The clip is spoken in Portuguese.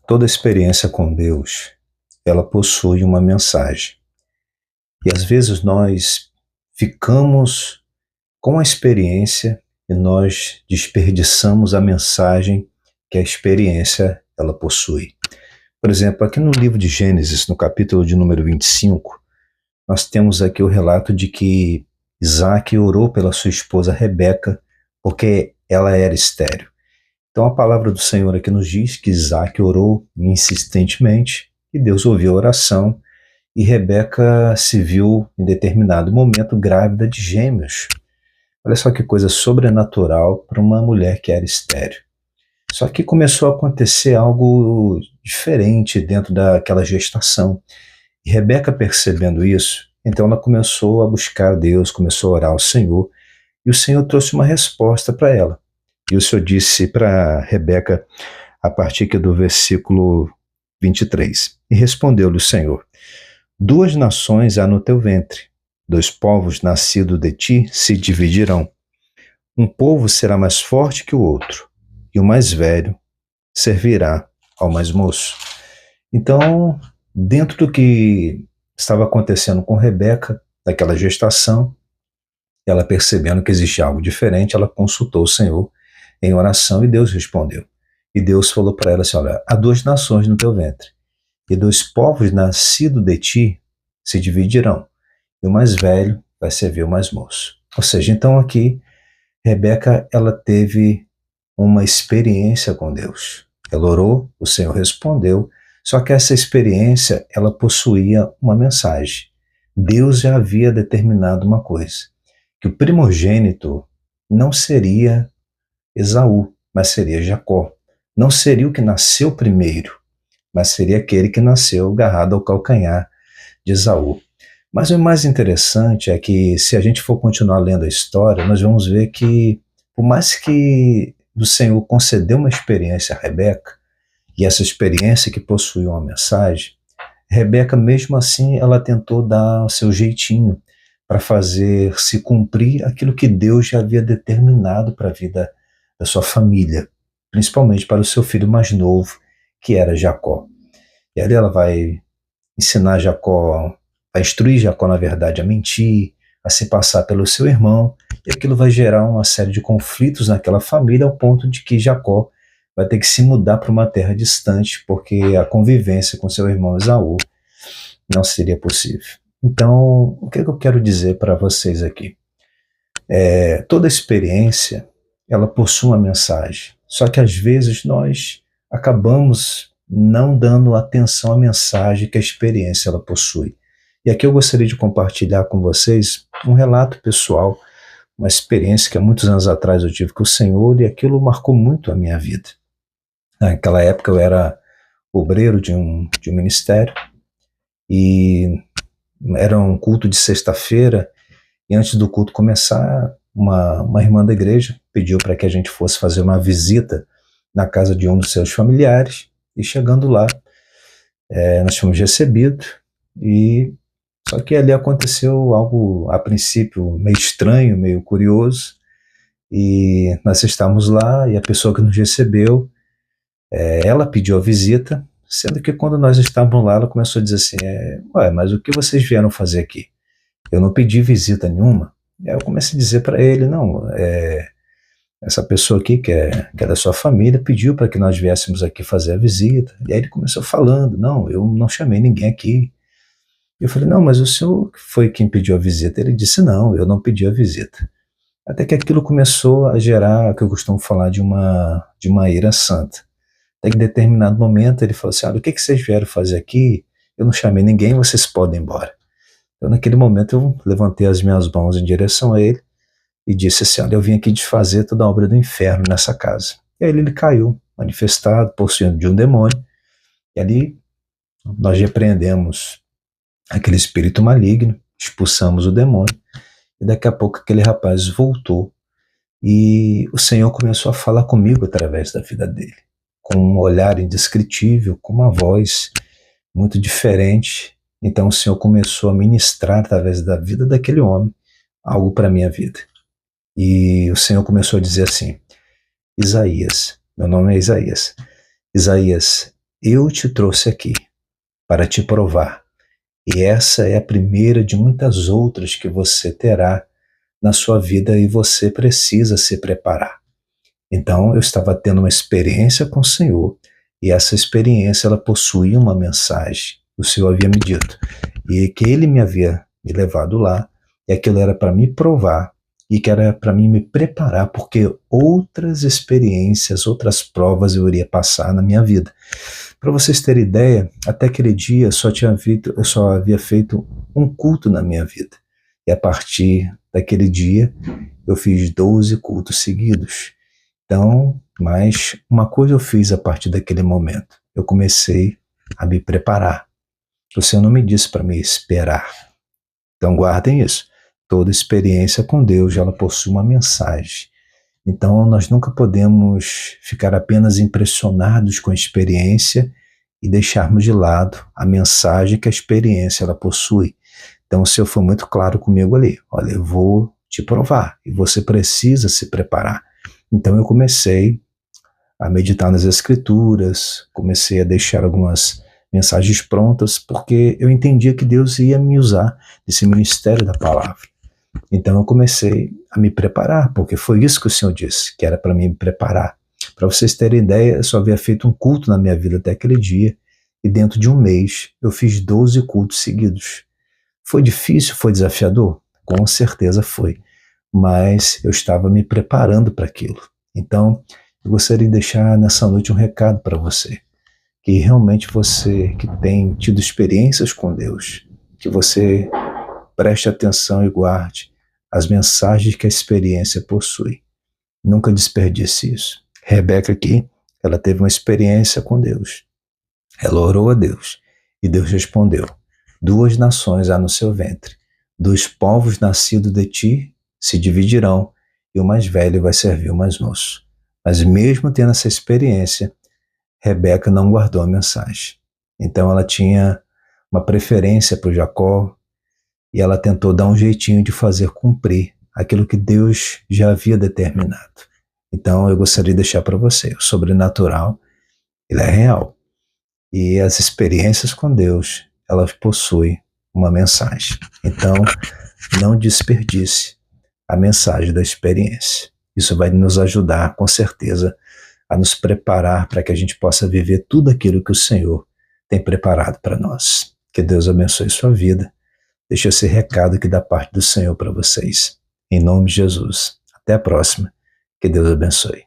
Toda experiência com Deus, ela possui uma mensagem. E às vezes nós ficamos com a experiência e nós desperdiçamos a mensagem que a experiência ela possui. Por exemplo, aqui no livro de Gênesis, no capítulo de número 25, nós temos aqui o relato de que Isaac orou pela sua esposa Rebeca, porque ela era estéril. Então a palavra do Senhor aqui nos diz que Isaac orou insistentemente e Deus ouviu a oração e Rebeca se viu em determinado momento grávida de gêmeos. Olha só que coisa sobrenatural para uma mulher que era estéril. Só que começou a acontecer algo diferente dentro daquela gestação. E Rebeca, percebendo isso, então ela começou a buscar a Deus, começou a orar ao Senhor, e o Senhor trouxe uma resposta para ela. E o Senhor disse para Rebeca, a partir do versículo 23, e respondeu-lhe o Senhor: 2 nações há no teu ventre, 2 povos nascidos de ti se dividirão. Um povo será mais forte que o outro, e o mais velho servirá ao mais moço. Então, dentro do que estava acontecendo com Rebeca, naquela gestação, ela percebendo que existia algo diferente, ela consultou o Senhor em oração e Deus respondeu. E Deus falou para ela assim: olha, há 2 nações no teu ventre, e 2 povos nascidos de ti se dividirão, e o mais velho vai servir o mais moço. Ou seja, então aqui, Rebeca, ela teve uma experiência com Deus. Ela orou, o Senhor respondeu, só que essa experiência, ela possuía uma mensagem. Deus já havia determinado uma coisa, que o primogênito não seria Esaú, mas seria Jacó. Não seria o que nasceu primeiro, mas seria aquele que nasceu agarrado ao calcanhar de Esaú. Mas o mais interessante é que, se a gente for continuar lendo a história, nós vamos ver que, por mais que o Senhor concedeu uma experiência a Rebeca, e essa experiência que possuía uma mensagem, Rebeca, mesmo assim, ela tentou dar o seu jeitinho para fazer se cumprir aquilo que Deus já havia determinado para a vida da sua família, principalmente para o seu filho mais novo, que era Jacó. E ali ela vai ensinar Jacó, vai instruir Jacó, na verdade, a mentir, a se passar pelo seu irmão, e aquilo vai gerar uma série de conflitos naquela família, ao ponto de que Jacó vai ter que se mudar para uma terra distante, porque a convivência com seu irmão Esaú não seria possível. Então, o que eu quero dizer para vocês aqui? Toda experiência, ela possui uma mensagem, só que às vezes nós acabamos não dando atenção à mensagem que a experiência ela possui. E aqui eu gostaria de compartilhar com vocês um relato pessoal, uma experiência que há muitos anos atrás eu tive com o Senhor, e aquilo marcou muito a minha vida. Naquela época eu era obreiro de um ministério, e era um culto de sexta-feira, e antes do culto começar, uma irmã da igreja pediu para que a gente fosse fazer uma visita na casa de um dos seus familiares, e chegando lá, nós fomos recebidos, e só que ali aconteceu algo, a princípio, meio estranho, meio curioso, e nós estávamos lá, e a pessoa que nos recebeu, ela pediu a visita, sendo que quando nós estávamos lá, ela começou a dizer assim: mas o que vocês vieram fazer aqui? Eu não pedi visita nenhuma. E aí eu comecei a dizer para ele: não, essa pessoa aqui, que é da sua família, pediu para que nós viéssemos aqui fazer a visita. E aí ele começou falando: não, eu não chamei ninguém aqui. Eu falei: não, mas o senhor foi quem pediu a visita. Ele disse: não, eu não pedi a visita. Até que aquilo começou a gerar o que eu costumo falar de uma ira santa. Até que em determinado momento ele falou assim: o que vocês vieram fazer aqui? Eu não chamei ninguém, vocês podem ir embora. Então naquele momento eu levantei as minhas mãos em direção a ele e disse assim: olha, eu vim aqui desfazer toda a obra do inferno nessa casa. E aí ele caiu, manifestado, possuído de um demônio, e ali nós repreendemos aquele espírito maligno, expulsamos o demônio, e daqui a pouco aquele rapaz voltou, e o Senhor começou a falar comigo através da vida dele, com um olhar indescritível, com uma voz muito diferente. Então o Senhor começou a ministrar através da vida daquele homem algo para a minha vida. E o Senhor começou a dizer assim: Isaías, meu nome é Isaías, Isaías, eu te trouxe aqui para te provar, e essa é a primeira de muitas outras que você terá na sua vida e você precisa se preparar. Então, eu estava tendo uma experiência com o Senhor, e essa experiência ela possuía uma mensagem. O Senhor havia me dito, e que Ele me havia me levado lá, e aquilo era para me provar, e que era para mim me preparar, porque outras experiências, outras provas eu iria passar na minha vida. Para vocês terem ideia, até aquele dia eu só havia feito um culto na minha vida. E a partir daquele dia, eu fiz 12 cultos seguidos. Então, mas uma coisa eu fiz a partir daquele momento. Eu comecei a me preparar. O Senhor não me disse para me esperar. Então, guardem isso. Toda experiência com Deus, ela possui uma mensagem. Então, nós nunca podemos ficar apenas impressionados com a experiência e deixarmos de lado a mensagem que a experiência ela possui. Então, o Senhor foi muito claro comigo ali. Olha, eu vou te provar e você precisa se preparar. Então, eu comecei a meditar nas Escrituras, comecei a deixar algumas mensagens prontas, porque eu entendia que Deus ia me usar nesse ministério da palavra. Então eu comecei a me preparar, porque foi isso que o Senhor disse, que era para mim me preparar. Para vocês terem ideia, eu só havia feito um culto na minha vida até aquele dia, e dentro de um mês eu fiz 12 cultos seguidos. Foi difícil, foi desafiador? Com certeza foi, mas eu estava me preparando para aquilo. Então, eu gostaria de deixar nessa noite um recado para você, que realmente você que tem tido experiências com Deus, que você preste atenção e guarde as mensagens que a experiência possui. Nunca desperdice isso. Rebeca aqui, ela teve uma experiência com Deus. Ela orou a Deus e Deus respondeu: 2 nações há no seu ventre, 2 povos nascidos de ti se dividirão e o mais velho vai servir o mais moço. Mas mesmo tendo essa experiência, Rebeca não guardou a mensagem. Então ela tinha uma preferência por Jacó, e ela tentou dar um jeitinho de fazer cumprir aquilo que Deus já havia determinado. Então eu gostaria de deixar para você, o sobrenatural, ele é real. E as experiências com Deus, elas possuem uma mensagem. Então, não desperdice a mensagem da experiência. Isso vai nos ajudar, com certeza, a nos preparar para que a gente possa viver tudo aquilo que o Senhor tem preparado para nós. Que Deus abençoe sua vida. Deixa esse recado aqui da parte do Senhor para vocês. Em nome de Jesus. Até a próxima. Que Deus abençoe.